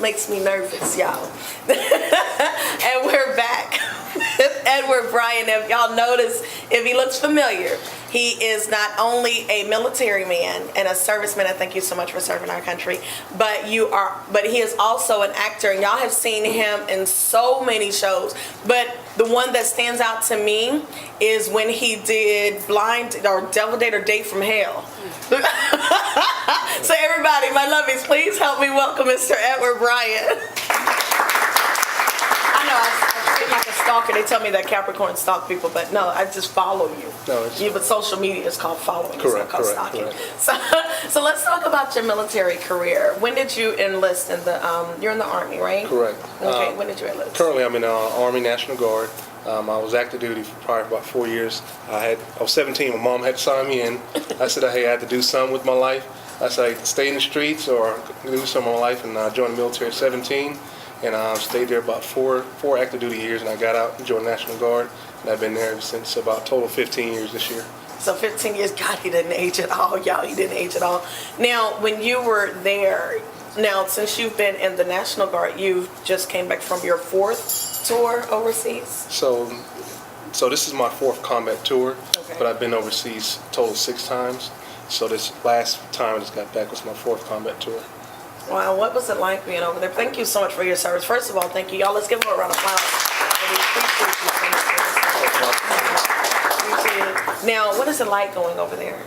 makes me nervous, y'all. And we're back with Edward Bryan. If y'all notice, if he looks familiar, he is not only a military man and a serviceman, and thank you so much for serving our country, but he is also an actor, and y'all have seen him in so many shows. But the one that stands out to me is when he did Blind or Devil Date or Date from Hell. So everybody, my lovies, please help me welcome Mr. Edward Bryan. I know I seem like a stalker. They tell me that Capricorn stalk people, but no, I just follow you. No, but social media is called following. Correct, it's not called stalking. Correct. So let's talk about your military career. When did you enlist in the? You're in the Army, right? Correct. Okay. When did you enlist? Currently, I'm in Army National Guard. I was active duty for probably about 4 years. I was 17 when Mom had signed me in. I said, hey, I had to do something with my life. I said I could stay in the streets or do something with my life, and I joined the military at 17. And stayed there about four active duty years, and I got out and joined the National Guard, and I've been there ever since. About a total of 15 years this year. So 15 years, God, he didn't age at all, y'all. He didn't age at all. Now, when you were there, since you've been in the National Guard, you just came back from your 4th tour overseas? So this is my 4th combat tour, okay. But I've been overseas total 6 times. So this last time I just got back was my 4th combat tour. Wow, what was it like being over there? Thank you so much for your service. First of all, thank you. Y'all, let's give him a round of applause. We appreciate you so much for this. Now, what is it like going over there?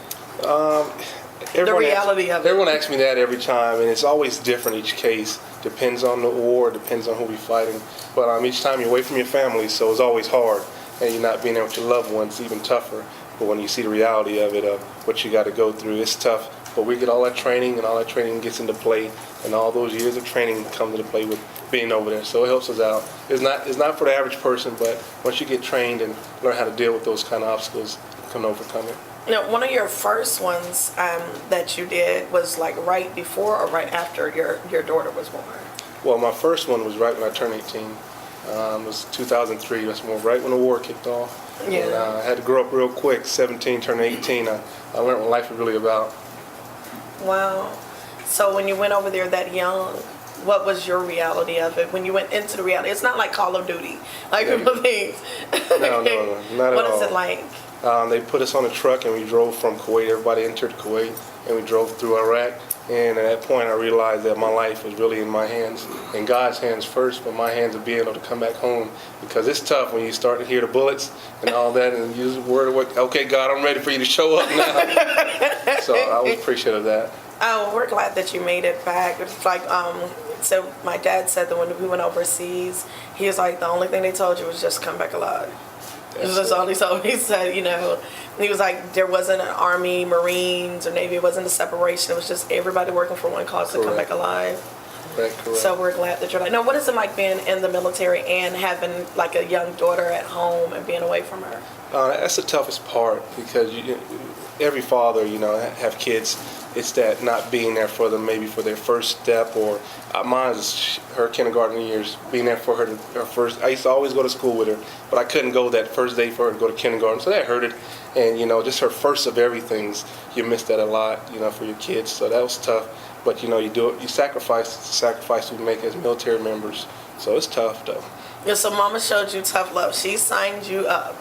The reality of it. Everyone asks me that every time, and it's always different each case. Depends on the war, depends on who we're fighting. But each time you're away from your family, so it's always hard. And you're not being there with your loved ones, even tougher. But when you see the reality of it, of what you got to go through, it's tough. But we get all that training, and all that training gets into play, and all those years of training come into play with being over there. So it helps us out. It's not for the average person, but once you get trained and learn how to deal with those kind of obstacles, you can overcome it. Now, one of your first ones that you did was like right before or right after your daughter was born? Well, my first one was right when I turned 18. It was 2003. That's right when the war kicked off. Yeah. And I had to grow up real quick. 17, turning 18. I learned what life was really about. Wow. So when you went over there that young, what was your reality of it? When you went into the reality, it's not like Call of Duty, like people think. No, not at all. What is it like? They put us on a truck and we drove from Kuwait. Everybody entered Kuwait and we drove through Iraq. And at that point I realized that my life was really in my hands, in God's hands first, but my hands of being able to come back home. Because it's tough when you start to hear the bullets and all that and use the word, okay, God, I'm ready for you to show up now. So I was appreciative of that. Oh, well, we're glad that you made it back. It's like, so my dad said that when we went overseas, he was like, the only thing they told you was just come back alive. That's all he told me. He said, he was like, there wasn't an Army, Marines, or Navy. It wasn't a separation. It was just everybody working for one cause to come back alive. Correct. So we're glad that you're like. Now, what is it like being in the military and having like a young daughter at home and being away from her? That's the toughest part because every father, have kids. It's that not being there for them, maybe for their first step, or mine is her kindergarten years, being there for her first. I used to always go to school with her, but I couldn't go that first day for her to go to kindergarten, so that hurted. And just her first of everything, you miss that a lot, for your kids. So that was tough. But you do it. You sacrifice the sacrifice we make as military members. So it's tough though. Yeah. So Mama showed you tough love. She signed you up.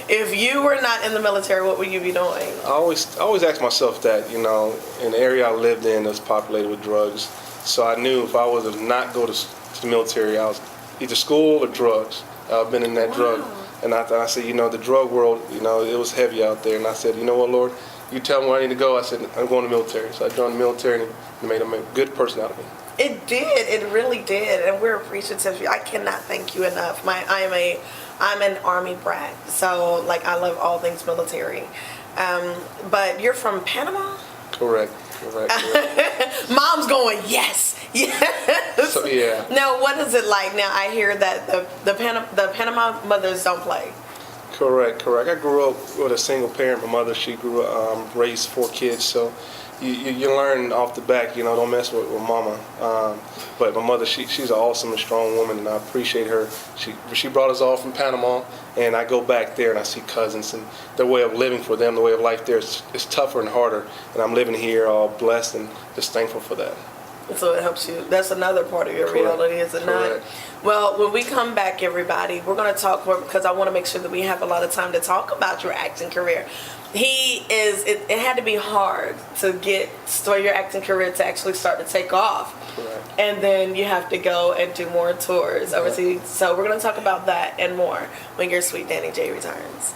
If you were not in the military, what would you be doing? I always ask myself that, in the area I lived in was populated with drugs. So I knew if I was to not go to the military, I was either school or drugs. I've been in that drug. And I said, the drug world, it was heavy out there. And I said, you know what, Lord, you tell me where I need to go. I said, I'm going to the military. So I joined the military and it made a good person out of me. It did. It really did. And we're appreciative. I cannot thank you enough. I'm an Army brat, so I love all things military. But you're from Panama? Correct. Mom's going, yes. So yeah. Now, what is it like? Now I hear that the Panama mothers don't play. Correct. I grew up with a single parent. My mother, she grew up, raised 4 kids, so you learn off the back, don't mess with mama. But my mother, she's an awesome and strong woman, and I appreciate her. She brought us all from Panama, and I go back there and I see cousins, and their way of living for them, the way of life there is tougher and harder. And I'm living here all blessed and just thankful for that. So it helps you. That's another part of your Correct. reality, is it not? Correct. Well, when we come back, everybody, we're going to talk more, because I want to make sure that we have a lot of time to talk about your acting career. It had to be hard to get your acting career to actually start to take off. Correct. And then you have to go and do more tours overseas. So we're going to talk about that and more when your Sweet Danni J returns.